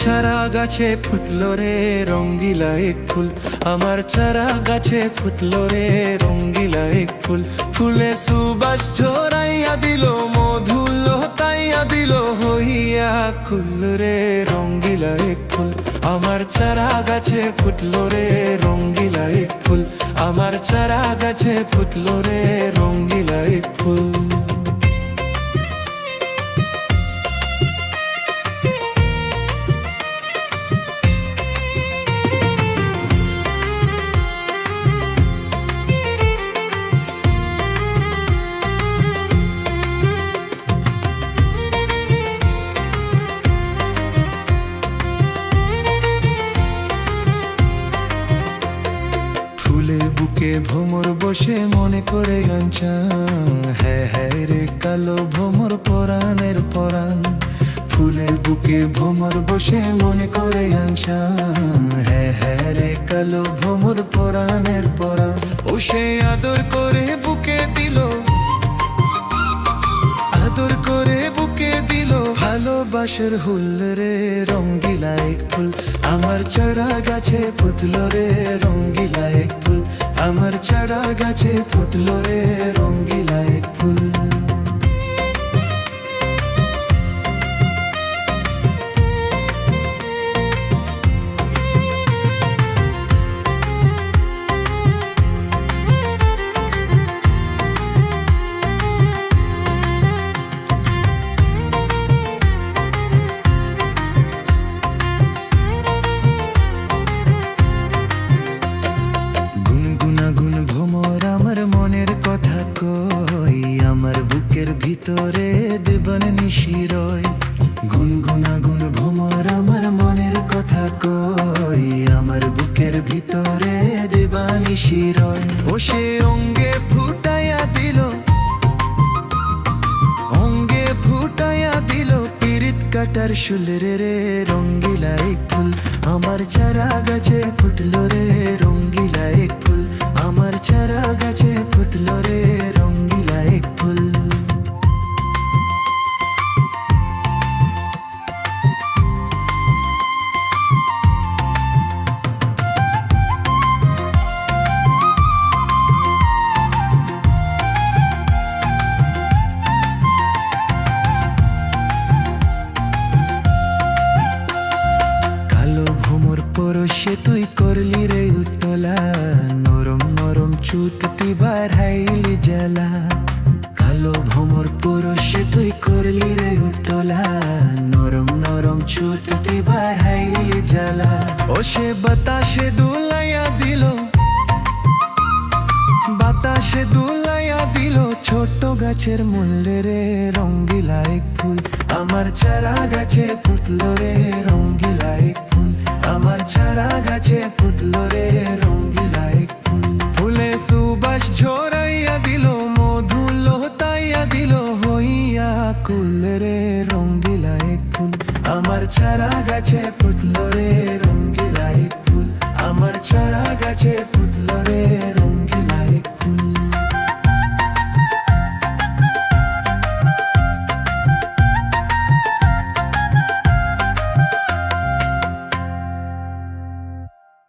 চারা গাছে ফুটলো রে রঙ্গিলা এক ফুল, আমার চারা গাছে ফুটলো রে রঙ্গিলা এক ফুল। ফুলে সুবাস ঝরাইয়া দিল, মধু লহতাইয়া দিল, হইয়া কুল রে রঙ্গিলা এক ফুল। আমার চারা গাছে ফুটলো রে রঙ্গিলা এক ফুল, আমার চারা গাছে ফুটলো রে রঙ্গিলা এক ফুল। বুকে ভ্রমর বসে মনে করে গাঞ্চান, হ্যাঁ হ্যাঁ রে কালো ভ্রমর পরাণের পরাণ। ফুলের বুকে ভ্রমর বসে মনে করে গাঞ্চান, হ্যাঁ হ্যাঁ রে কালো ভ্রমর পরাণের পরাণ। ও সে আদর করে বুকে দিল, আদর করে বুকে দিল, ভালোবাসার হুল রে রঙ্গিলা এক ফুল। আমার চারা গাছে ফুটলো রে রঙ্গিলা এক ফুল, আমার চারা গাছে ফুটলো রে রঙ্গিলা এক ফুল। আমার বুকের ভিতরে দেবান নিশিরয়, গুনগুনাগুন ভ্রমর আমার মনের কথা কই। আমার বুকের ভিতরে দেবান নিশিরয়, ও সে অঙ্গে ফুটাইয়া দিল, অঙ্গে ফুটাইয়া দিল, পিরিত কাটার শুলরে রে রঙ্গিলা এক ফুল। আমার চারা গাছে ফুটলো রে রঙ্গিলা এক ফুল, আমার চারা গাছে ফুটলো রে রঙ্গিলা এক ফুল। কালো ভ্রমর পরশে তুই করলি রে উতলা, নরম নরম চুত তুই বাড়াইলি জ্বালা। কালো ভ্রমর পরশে তুই করলি রে উতলা, নরম নরম চুত তুই বাড়াইলি জ্বালা। ও সে বাতাসে দুলাইয়া দিল, বাতাসে দুলাইয়া দিল, ছোট গাছের মূলে রে রঙ্গিলা এক ফুল। আমার চারা গাছে ফুটলো রে রঙ্গিলা এক ফুল, আমার চারা গাছে ফুটলো রে রঙ্গিলা এক ফুল। ফুলে সুবাস ঝরাইয়া দিল, মধু লহতাইয়া দিল, হইয়া কুল রে রঙ্গিলা এক ফুল। আমার চারা গাছে ফুটলো রে রঙ্গিলা এক ফুল, আমার চারা